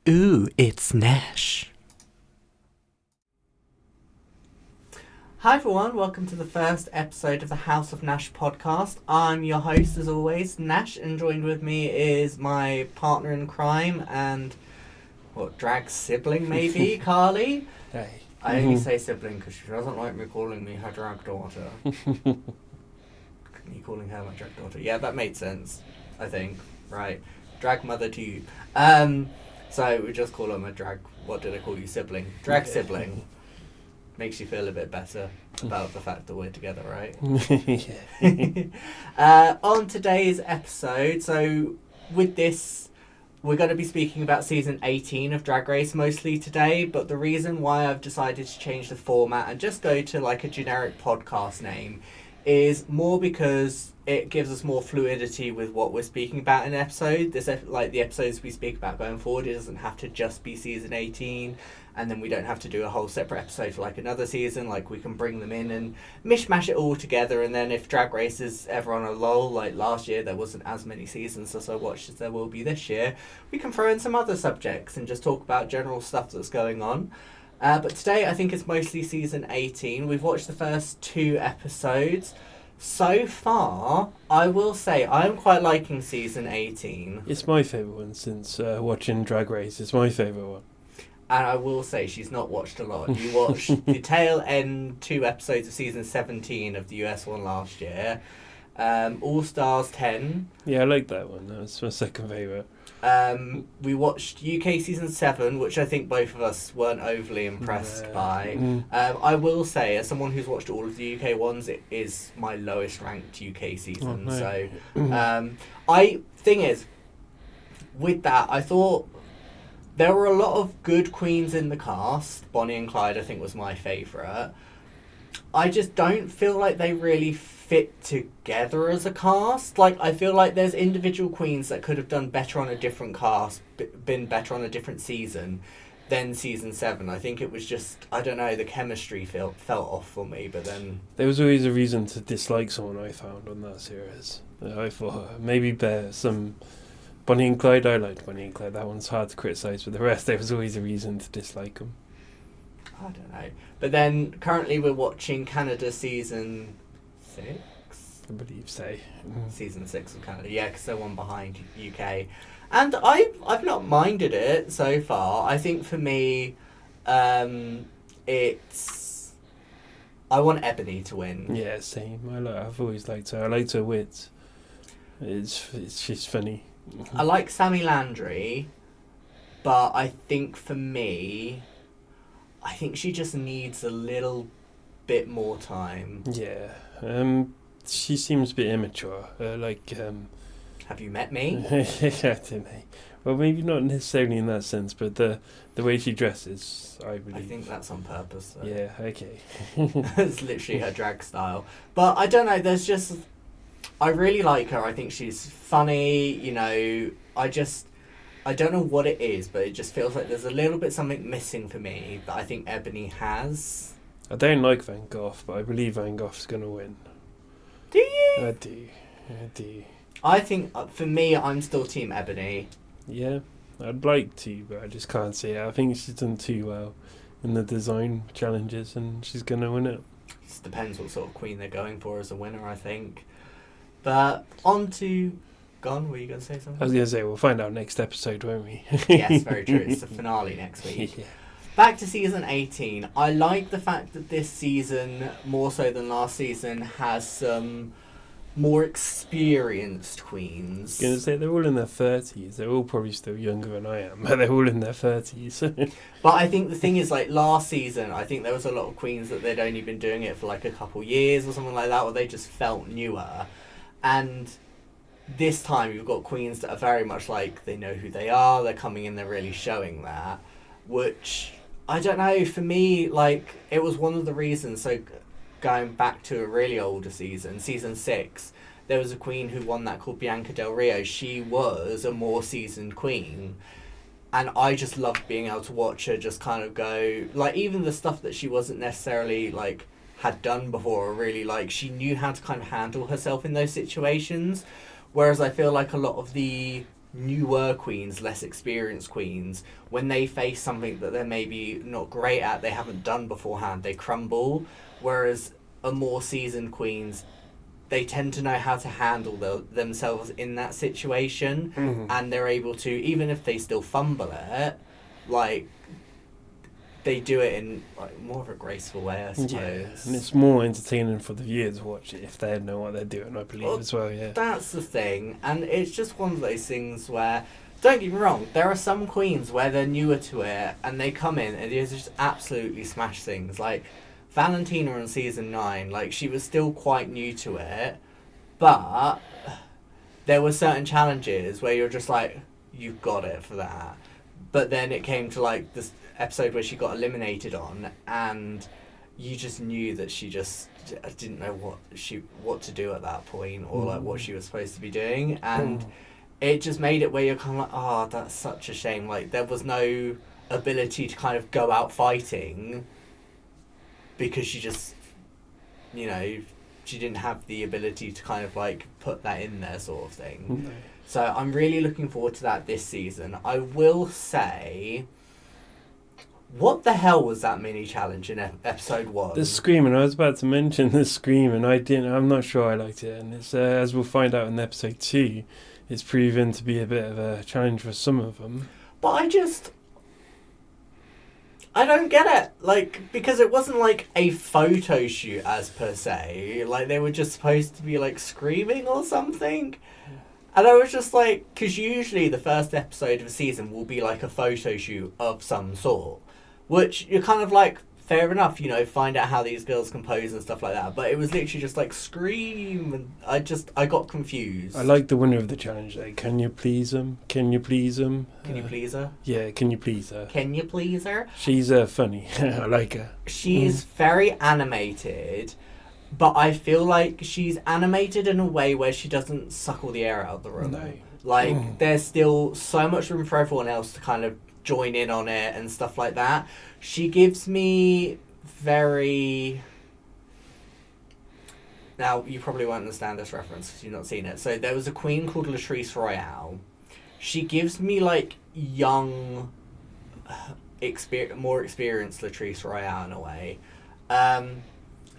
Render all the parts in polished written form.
Ooh, it's Nash. Hi everyone, welcome to the first episode of the House of Nash podcast. I'm your host as always, Nash, and joined with me is my partner in crime and, drag sibling maybe, Carly? Hey. I only say sibling because she doesn't like me calling me her drag daughter. Me calling her my drag daughter. Yeah, that made sense, I think. Right. Drag mother to you. So we just call her my drag, what did I call you, sibling? Drag sibling. Makes you feel a bit better about the fact that we're together, right? On today's episode, so with this, we're going to be speaking about season 18 of Drag Race mostly today, but the reason why I've decided to change the format and just go to like a generic podcast name is more because it gives us more fluidity with what we're speaking about in an episode. The episodes we speak about going forward, it doesn't have to just be season 18, and then we don't have to do a whole separate episode for like another season. Like, we can bring them in and mishmash it all together, and then if Drag Race is ever on a lull, like last year there wasn't as many seasons as I watched as there will be this year, we can throw in some other subjects and just talk about general stuff that's going on. But today I think it's mostly season 18. We've watched the first 2 episodes. So far, I will say I'm quite liking season 18. It's my favourite one since watching Drag Race. It's my favourite one. And I will say she's not watched a lot. You watched the tail end 2 episodes of season 17 of the US one last year. All Stars 10. Yeah, I like that one. That was my second favourite. We watched UK season 7, which I think both of us weren't overly impressed by. I will say, as someone who's watched all of the UK ones, it is my lowest ranked UK season. Oh, no. So, thing is, with that, I thought there were a lot of good queens in the cast. Bonnie and Clyde, I think, was my favourite. I just don't feel like they really fit together as a cast. Like, I feel like there's individual queens that could have done better on a different cast, been better on a different season than season 7. I think it was just, I don't know, the chemistry felt off for me, but then... There was always a reason to dislike someone I found on that series. I thought maybe there's some... Bonnie and Clyde, I liked Bonnie and Clyde. That one's hard to criticise, but the rest, there was always a reason to dislike them. I don't know. But then, currently we're watching Canada season 6? I believe so. Season 6 of Canada, yeah, because they're one behind UK. And I've not minded it so far. I think for me, it's... I want Ebony to win. Yeah, same. I've always liked her. I liked her wit. She's funny. I like Sammy Landry, but I think for me... I think she just needs a little bit more time. Yeah. She seems a bit immature. Have you met me? Yeah, didn't I? Well, maybe not necessarily in that sense, but the way she dresses, I believe. I think that's on purpose, though. Yeah, okay. It's literally her drag style. But I don't know, there's just... I really like her. I think she's funny, you know. I don't know what it is, but it just feels like there's a little bit something missing for me that I think Ebony has. I don't like Van Gogh, but I believe Van Gogh's going to win. Do you? I do. I think, for me, I'm still Team Ebony. Yeah, I'd like to, but I just can't see it. I think she's done too well in the design challenges, and she's going to win it. Just depends what sort of queen they're going for as a winner, I think. But on to... Gone? Were you going to say something? I was going to say, we'll find out next episode, won't we? Yes, very true. It's the finale next week. Yeah. Back to season 18. I like the fact that this season, more so than last season, has some more experienced queens. I was going to say, they're all in their 30s. They're all probably still younger than I am, but they're all in their 30s. But I think the thing is, like, last season, I think there was a lot of queens that they'd only been doing it for, like, a couple years or something like that, or they just felt newer. And... this time you've got queens that are very much like they know who they are, they're coming in, they're really showing that, which I don't know, for me, like, it was one of the reasons. So going back to a really older season 6, there was a queen who won that called Bianca Del Rio. She was a more seasoned queen, and I just loved being able to watch her just kind of go, like, even the stuff that she wasn't necessarily like had done before, or really, like, she knew how to kind of handle herself in those situations. Whereas I feel like a lot of the newer queens, less experienced queens, when they face something that they're maybe not great at, they haven't done beforehand, they crumble. Whereas a more seasoned queens, they tend to know how to handle themselves in that situation, and they're able to, even if they still fumble it, like, they do it in like more of a graceful way, I suppose. Yeah, and it's more entertaining for the viewer to watch it if they know what they're doing, I believe, as well, yeah. That's the thing, and it's just one of those things where, don't get me wrong, there are some queens where they're newer to it, and they come in and they just absolutely smash things. Like, Valentina on season 9, like, she was still quite new to it, but there were certain challenges where you're just like, you got it for that. But then it came to, like, this episode where she got eliminated on, and you just knew that she just didn't know what to do at that point, or like what she was supposed to be doing, and it just made it where you're kind of like, oh, that's such a shame. Like, there was no ability to kind of go out fighting because she just, you know, she didn't have the ability to kind of like put that in there, sort of thing. So I'm really looking forward to that this season. I will say, what the hell was that mini challenge in episode 1? The screaming. I was about to mention the screaming. I'm not sure I liked it, and it's as we'll find out in episode 2, it's proven to be a bit of a challenge for some of them. But I don't get it. Like, because it wasn't like a photo shoot as per se. Like, they were just supposed to be like screaming or something. And I was just like, because usually the first episode of a season will be like a photo shoot of some sort. Which you're kind of like, fair enough, you know, find out how these girls compose and stuff like that. But it was literally just like, scream. And I got confused. I like the winner of the challenge, though. Can you please them? Can you please them? Can you please her? Yeah, can you please her? Can you please her? She's funny. I like her. She's very animated, but I feel like she's animated in a way where she doesn't suck all the air out of the room. No. Like, there's still so much room for everyone else to kind of join in on it and stuff like that. She gives me very... Now, you probably won't understand this reference because you've not seen it. So there was a queen called Latrice Royale. She gives me, like, young, more experienced Latrice Royale in a way.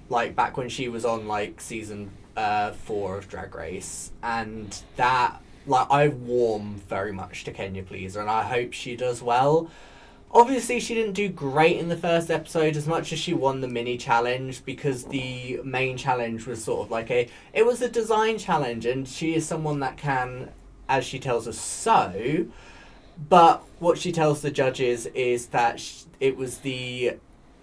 Like, back when she was on, like, season 4 of Drag Race. And that... Like, I warm very much to Kenya Pleaser, and I hope she does well. Obviously, she didn't do great in the first episode as much as she won the mini challenge, because the main challenge was sort of like it was a design challenge, and she is someone that can, as she tells us, sew. But what she tells the judges is that it was the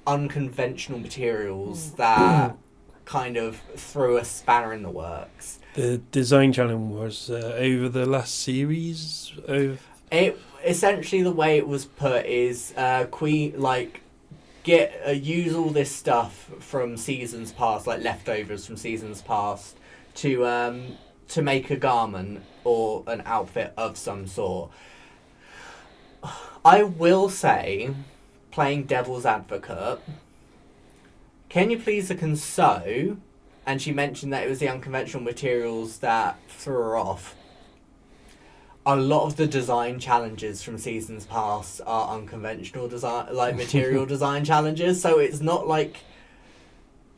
unconventional materials that kind of threw a spanner in the works. The design challenge was over the last series of... It essentially, the way it was put is use all this stuff from seasons past, like leftovers from seasons past, to make a garment or an outfit of some sort. I will say, playing devil's advocate, Can You Please can sew, and she mentioned that it was the unconventional materials that threw her off. A lot of the design challenges from seasons past are unconventional design, like material design challenges. So it's not like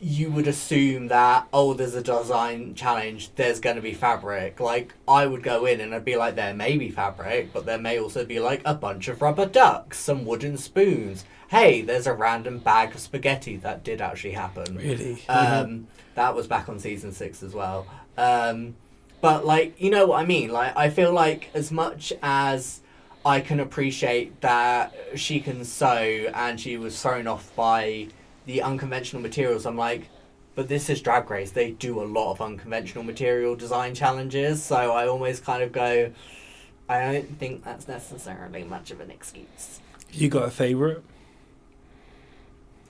you would assume that, oh, there's a design challenge, there's going to be fabric. Like, I would go in and I'd be like, there may be fabric, but there may also be like a bunch of rubber ducks, some wooden spoons. Hey, there's a random bag of spaghetti. That did actually happen. Really? That was back on season 6 as well. But, like, you know what I mean? Like, I feel like as much as I can appreciate that she can sew and she was thrown off by the unconventional materials, I'm like, but this is Drag Race. They do a lot of unconventional material design challenges, so I almost kind of go, I don't think that's necessarily much of an excuse. You got a favourite?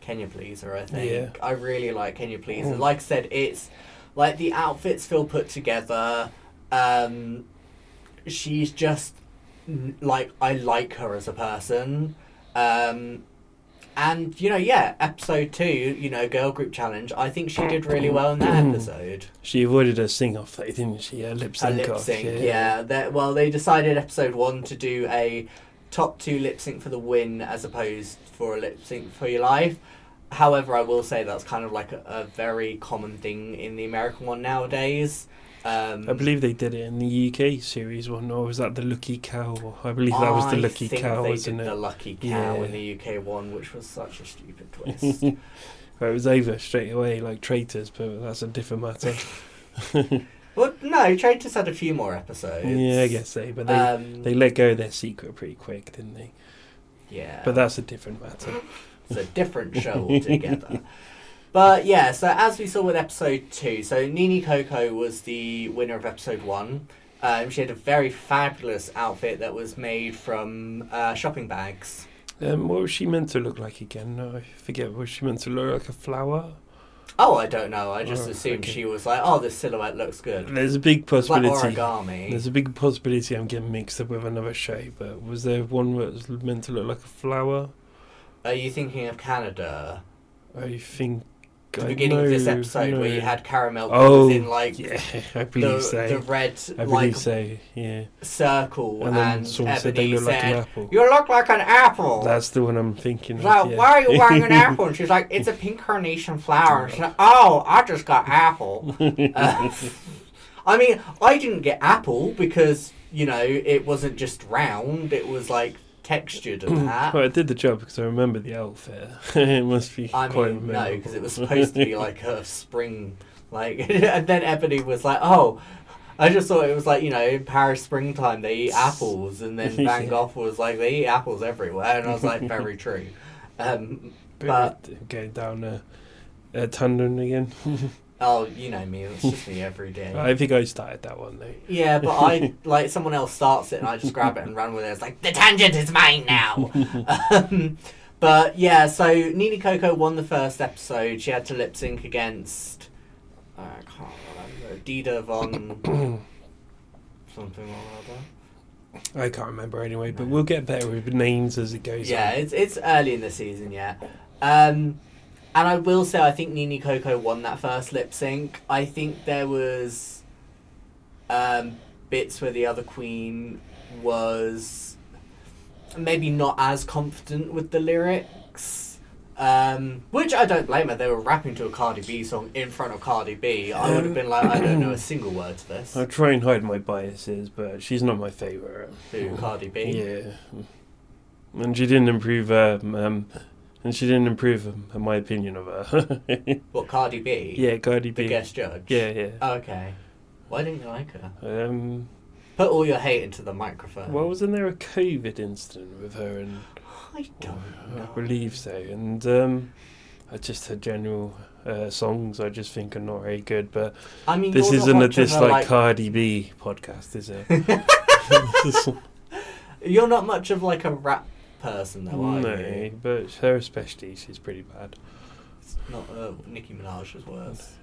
Can You Pleaser, I think. Yeah. I really like Can You Pleaser. Like I said, it's like the outfits feel put together. She's just like, I like her as a person. And, episode 2, girl group challenge, I think she did really well in that episode. She avoided a sing-off, though, didn't she? A lip sync off. Yeah. They decided episode 1 to do a top 2 lip sync for the win as opposed for a lip sync for your life. However, I will say that's kind of like a very common thing in the American one nowadays. I believe they did it in the UK series one, or was that the Lucky Cow? I believe that was the Lucky Cow, wasn't it? The Lucky Cow in the UK one, which was such a stupid twist. Well, it was over straight away, like Traitors, but that's a different matter. Well, no, Traitors had a few more episodes. Yeah, I guess so, but they let go of their secret pretty quick, didn't they? Yeah. But that's a different matter. It's a different show altogether. But yeah, so as we saw with episode 2, so Nini Coco was the winner of episode 1. She had a very fabulous outfit that was made from shopping bags. What was she meant to look like again? No, I forget. Was she meant to look like a flower? Oh, I don't know. I just assumed she was like, oh, this silhouette looks good. There's a big possibility. Like origami. There's a big possibility I'm getting mixed up with another show, but was there one that was meant to look like a flower? Are you thinking of Canada? I think... The beginning of this episode where you had caramel in like I believe the red circle, and Ebony said they look like an apple. You look like an apple. That's the one I'm thinking of. Like, why are you wearing an apple? And she's like, it's a pink carnation flower. And she's like, oh, I just got apple. I mean, I didn't get apple because it wasn't just round. It was like textured and that. Well, it did the job because I remember the outfit. It must be quite memorable. No, because it was supposed to be like a spring, and then Ebony was like, oh, I just thought it was like, in Paris springtime they eat apples, and then Van Gogh was like, they eat apples everywhere, and I was like, very true. But going down a tangent again. Oh, you know me, that's just me every day. I think I started that one though. Yeah, but someone else starts it and I just grab it and run with it. It's like, the tangent is mine now! But yeah, so Nini Coco won the first episode. She had to lip sync against, I can't remember, Dida Von something or other. I can't remember anyway, but we'll get better with names as it goes on. Yeah, it's early in the season yet. And I will say, I think Nini Coco won that first lip sync. I think there was bits where the other queen was maybe not as confident with the lyrics, which I don't blame her. They were rapping to a Cardi B song in front of Cardi B. I would have been like, I don't know a single word to this. I try and hide my biases, but she's not my favourite. Who, Cardi B? Yeah. And she didn't improve my opinion of her. What, Cardi B? Yeah, Cardi B. The guest judge? Yeah. Oh, okay. Why didn't you like her? Put all your hate into the microphone. Well, wasn't there a COVID incident with her? And I don't know. I believe so. And just her general songs I just think are not very good. But I mean, this isn't a dislike Cardi B podcast, is it? You're not much of like a rap person though, are no, you? but her especially, she's pretty bad. It's not Nicki Minaj as worse.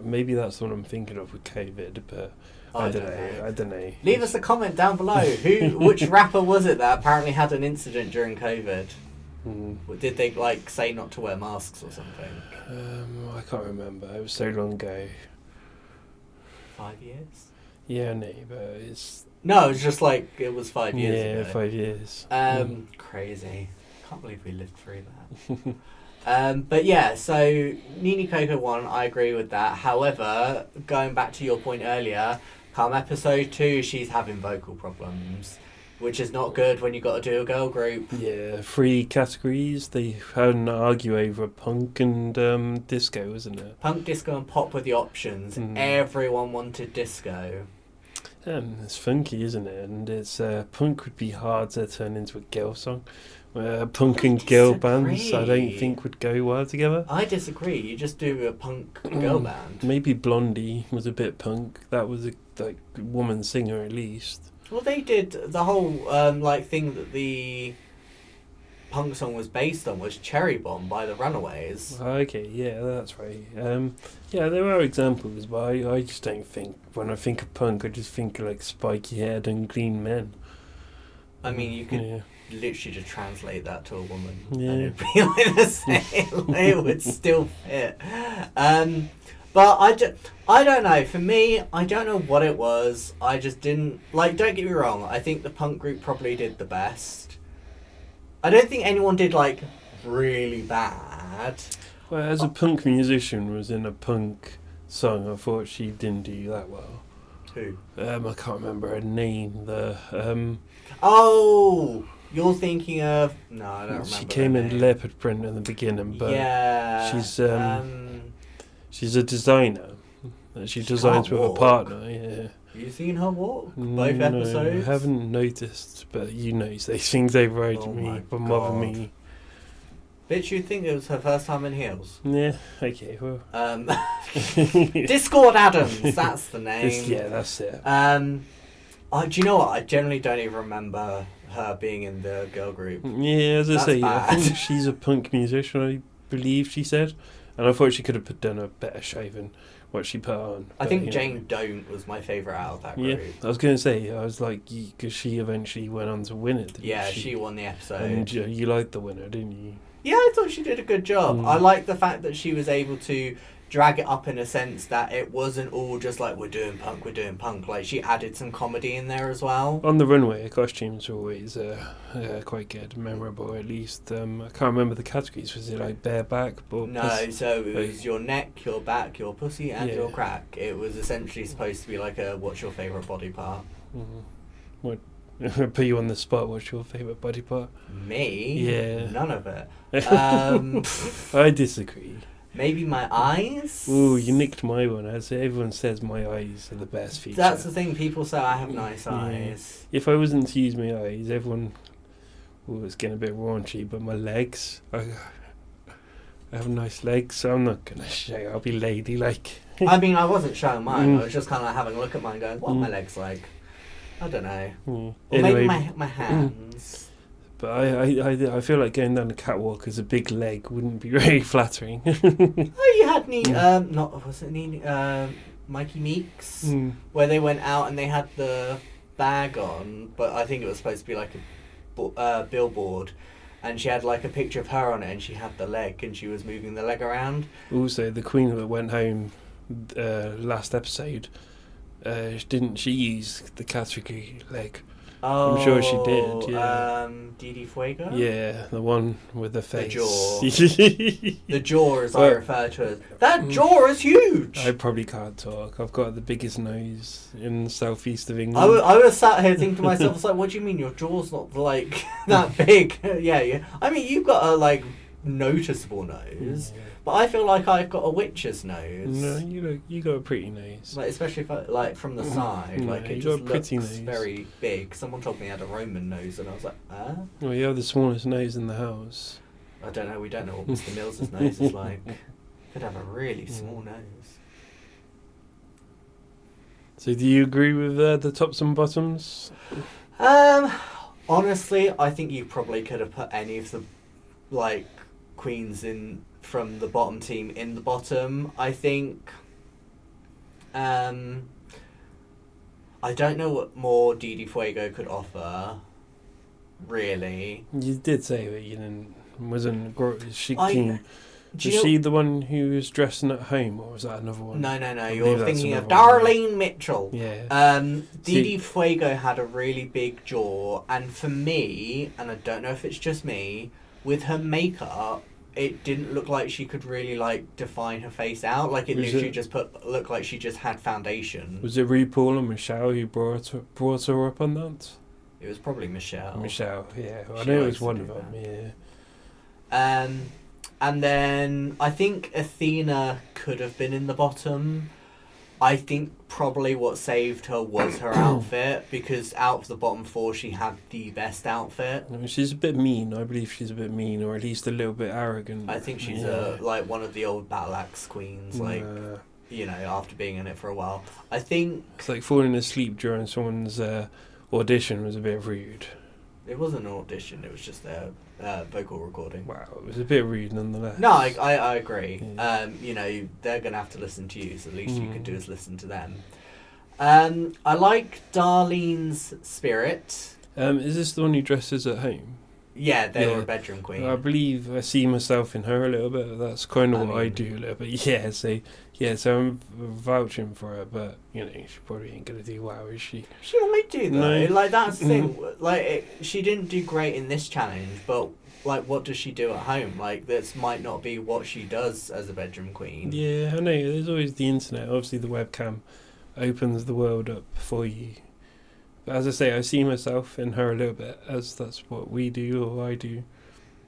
Maybe that's the one I'm thinking of with COVID, but I don't know. Leave us a comment down below. Which rapper was it that apparently had an incident during COVID? Did they say not to wear masks or something? I can't remember. It was so long ago. 5 years? Yeah, no, but it's... No, it's just it was 5 years ago. Yeah, 5 years. Crazy. Can't believe we lived through that. But yeah, so Nini Coco won, I agree with that. However, going back to your point earlier, come episode 2, she's having vocal problems, which is not good when you've got to do a girl group. Yeah, 3 categories. They had an argue over punk and disco, wasn't it? Punk, disco and pop were the options. Everyone wanted disco. It's funky, isn't it? And it's punk would be hard to turn into a girl song. Punk and girl bands, I don't think would go well together. I disagree. You just do a punk girl band. Maybe Blondie was a bit punk. That was a woman singer at least. Well, they did the whole thing that the punk song was based on was Cherry Bomb by the Runaways. Okay, yeah, that's right. Yeah, there are examples, but I just don't think, when I think of punk, I just think of spiky haired and clean men. I mean, you could literally just translate that to a woman, Yeah. and it'd be like the same. Like, it would still fit. But I don't know. For me, I don't know what it was. I just didn't like. Don't get me wrong. I think the punk group probably did the best. I don't think anyone did like really bad. Well, as a punk musician was in a punk song, I thought she didn't do that well. Who? I can't remember her name. Oh, you're thinking of... No, I don't remember. She came her in name. leopard print in the beginning, but yeah, she's a designer. She designs can't with walk. a partner. Yeah. You seen her walk? Both No, episodes? I haven't noticed, but you know these things override Oh me, my bother God. me. Bitch, you'd think it was her first time in heels. Yeah, okay, well. Discord Adams, that's the name. Yeah, that's it. Do you know what? I generally don't even remember her being in the girl group. Yeah, as I That's say, bad. I think she's a punk musician, I believe she said. And I thought she could have done a better show than what she put on. I but, think you know. Jane Don't was my favourite out of that Yeah, group. I was going to say, I was like, because she eventually went on to win it. Didn't Yeah, she she won the episode. And you liked the winner, didn't you? Yeah, I thought she did a good job. Mm. I like the fact that she was able to drag it up in a sense that it wasn't all just like we're doing punk. Like she added some comedy in there as well. On the runway, her costumes were always quite good, memorable at least. I can't remember the categories. Was it like bareback? No, so it was your neck, your back, your pussy, and Yeah. your crack. It was essentially supposed to be like a what's your favourite body part? What? Put you on the spot. What's your favourite body part? Me? Yeah. None of it. I disagree. Maybe my eyes? Ooh, you nicked my one. As everyone says, my eyes are the best feature. That's the thing, people say I have nice Yeah. eyes. If I wasn't to use my eyes, everyone... Ooh, it's getting a bit raunchy, but my legs... I have nice legs, so I'm not going to show. I'll be ladylike. I mean, I wasn't showing mine. I was just kind of having a look at mine going, what are my legs like? I don't know. Or Anyway, maybe my hands. but I feel like going down the catwalk as a big leg wouldn't be very flattering. Oh, you had Mikey Meeks, where they went out and they had the bag on, but I think it was supposed to be like a billboard, and she had like a picture of her on it, and she had the leg, and she was moving the leg around. Also, the Queen that went home last episode, didn't she use the category leg? Oh, I'm sure she did, yeah. Didi Fuego? Yeah, the one with the face. jaw. The jaw, as I Well, refer to it. That jaw is huge! I probably can't talk. I've got the biggest nose in the southeast of England. I was sat here thinking to myself, I was like, what do you mean your jaw's not like that big? yeah. I mean, you've got a like noticeable nose, but I feel like I've got a witch's nose. No, you got a pretty nose. Like, especially if I, like from the side, No, like it you just got a pretty looks nose. very big. Someone told me I had a Roman nose, and I was like, Well, you have the smallest nose in the house. I don't know. We don't know what Mr. Mills's nose is like. Could have a really small nose. So, do you agree with the tops and bottoms? Honestly, I think you probably could have put any of the like queens in from the bottom team in the bottom. I think. I don't know what more Didi Fuego could offer. Really. You did say that you didn't. Wasn't she I- keen? Do Was you know- she the one who was dressing at home, or was that another one? No. I You're believe that's thinking of another one. Darlene Mitchell. Yeah. Didi Fuego had a really big jaw, and for me, and I don't know if it's just me, with her makeup, it didn't look like she could really like define her face out. Like it Was literally it- just looked like she just had foundation. Was it RuPaul and Michelle who brought her up on that? It was probably Michelle. Michelle, yeah. I She know it likes was to one do of them, that. yeah. And then I think Athena could have been in the bottom. I think probably what saved her was her outfit, because out of the bottom four she had the best outfit. No, she's a bit mean. I believe she's a bit mean, or at least a little bit arrogant. I think she's Yeah. like one of the old battle axe queens, like Nah. you know, after being in it for a while. I think It's like falling asleep during someone's audition was a bit rude. it wasn't an audition; it was just their vocal recording. Wow, it was a bit rude nonetheless. No, I agree. Yeah. You know, they're gonna have to listen to you, so the least you can do Mm. is listen to them. I like Darlene's spirit. Is this the one who dresses at home? Yeah, they Yeah. were a bedroom queen. I believe I see myself in her a little bit. That's kind of I what I mean- do a little bit. So I'm vouching for her, but you know, she probably ain't gonna do wow, is she? She might do though. No. Like that's the thing. Like she didn't do great in this challenge, but like, what does she do at home? Like this might not be what she does as a bedroom queen. Yeah, I know. There's always the internet. Obviously, the webcam opens the world up for you. But as I say, I see myself in her a little bit, as that's what we do or I do.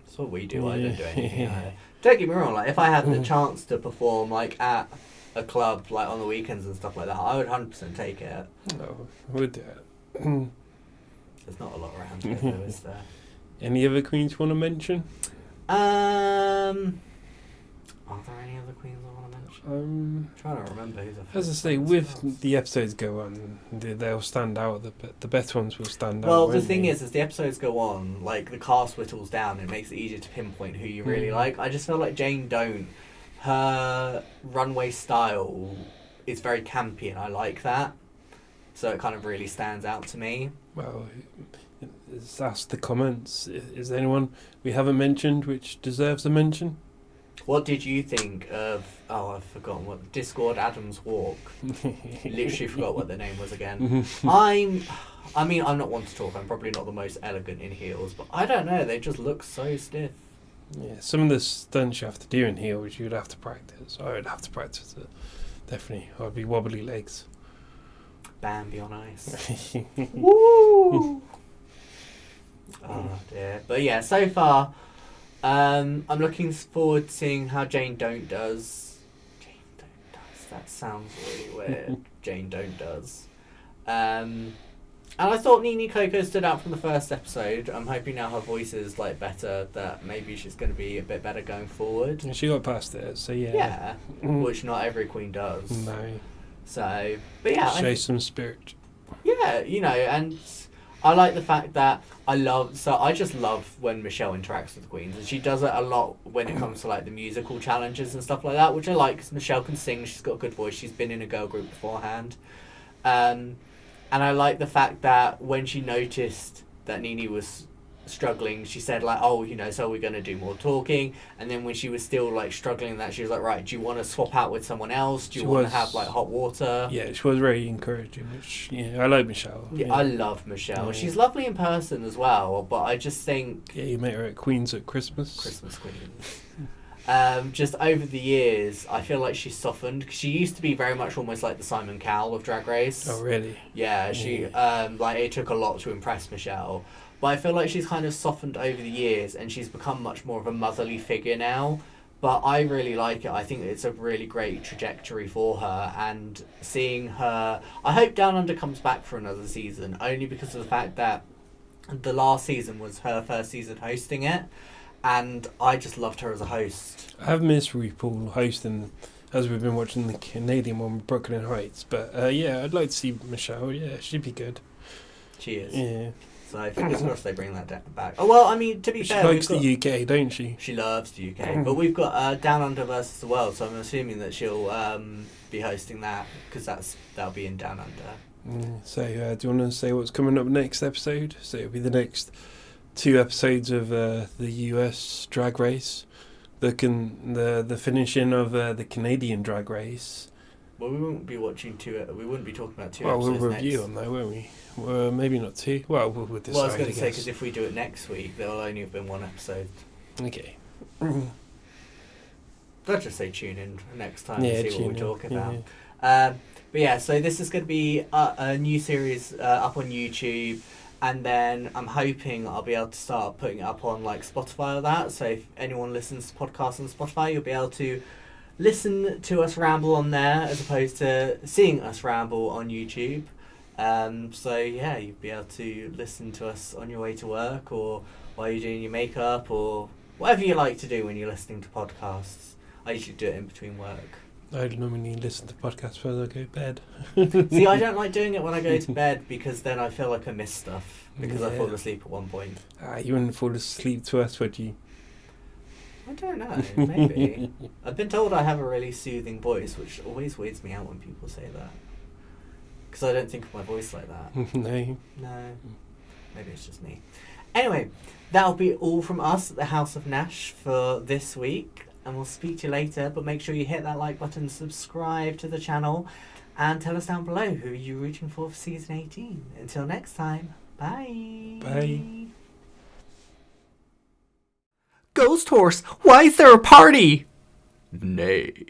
That's what we do. I don't do anything. Yeah. Don't get me wrong. Like if I had the chance to perform like at a club like on the weekends and stuff like that, I would 100% take it. No, we'll do it. There's not a lot around here, though, is there? Any other queens you want to mention? Are there any other queens I want to mention? Um, I'm trying to remember who the. As I first say, ones with was. the episodes go on, they'll stand out. The better ones will stand out. Well, the won't thing they? is, as the episodes go on, like the cast whittles down, it makes it easier to pinpoint who you really like. I just feel like Jane Don't. Her runway style is very campy, and I like that. So it kind of really stands out to me. Well, ask the comments. Is there anyone we haven't mentioned which deserves a mention? What did you think of? Oh, I've forgotten what Discord Adams Walk. Literally forgot what the name was again. I'm not one to talk. I'm probably not the most elegant in heels, but I don't know. They just look so stiff. Yeah, some of the stunts you have to do in heels, you'd have to practice. I would have to practice it. Definitely. I'd be wobbly legs. Bambi on ice. Woo! Oh dear. But yeah, so far, I'm looking forward to seeing how Jane Don't does. Jane Don't does. That sounds really weird. Jane Don't does. And I thought Nini Coco stood out from the first episode. I'm hoping now her voice is like better, that maybe she's going to be a bit better going forward. And she got past it, so yeah. Yeah, which not every queen does. No. So, but yeah, Show some spirit. yeah, you know, and I like the fact that I just love when Michelle interacts with the queens, and she does it a lot when it comes to like the musical challenges and stuff like that, which I like because Michelle can sing, she's got a good voice, she's been in a girl group beforehand. And I like the fact that when she noticed that Nini was struggling, she said like, oh, you know, so we're going to do more talking. And then when she was still like struggling that, she was like, right, do you want to swap out with someone else? Do you want to have like hot water? Yeah, she was very encouraging, which, yeah, I like Michelle. Yeah, I love Michelle. Yeah. She's lovely in person as well, but I just think... Yeah, you met her at Queens at Christmas. Christmas Queens. Just over the years, I feel like she's softened. She used to be very much almost like the Simon Cowell of Drag Race. Oh, really? Yeah, she like it took a lot to impress Michelle, but I feel like she's kind of softened over the years, and she's become much more of a motherly figure now. But I really like it. I think it's a really great trajectory for her, and seeing her, I hope Down Under comes back for another season, only because of the fact that the last season was her first season hosting it. And I just loved her as a host. I have missed RuPaul hosting, as we've been watching the Canadian one, Brooklyn Heights. But yeah, I'd like to see Michelle. Yeah, she'd be good. She is. Yeah. So fingers crossed they bring that back. Oh well, I mean, to be She fair, likes the UK, don't she? She loves the UK, but we've got Down Under versus the World, so I'm assuming that she'll be hosting that because that'll be in Down Under. So do you want to say what's coming up next episode? So it'll be the next 2 episodes of the US Drag Race, the finishing of the Canadian Drag Race. Well, we wouldn't be watching we wouldn't be talking about 2 Well, episodes we'll review next. them though, won't we? Maybe not 2. Well, we'll decide. Well, I was going to say, guess. because if we do it next week, there'll only have been 1 episode. Okay. I'll just say tune in next time Yeah, and see what we tune talk in. about. Yeah. But yeah, so this is going to be a new series up on YouTube. And then I'm hoping I'll be able to start putting it up on like Spotify or that. So if anyone listens to podcasts on Spotify, you'll be able to listen to us ramble on there as opposed to seeing us ramble on YouTube. So yeah, you'll be able to listen to us on your way to work or while you're doing your makeup or whatever you like to do when you're listening to podcasts. I usually do it in between work. I normally listen to podcasts before I go to bed. See, I don't like doing it when I go to bed because then I feel like I miss stuff because I Yeah. fall asleep at one point. You wouldn't fall asleep to us, would you? I don't know, maybe. I've been told I have a really soothing voice, which always weirds me out when people say that. Because I don't think of my voice like that. No. No. Maybe it's just me. Anyway, that'll be all from us at the House of Nash for this week. And we'll speak to you later. But make sure you hit that like button, subscribe to the channel, and tell us down below who you're rooting for season 18. Until next time, bye. Bye. Ghost Horse, why is there a party? Nay.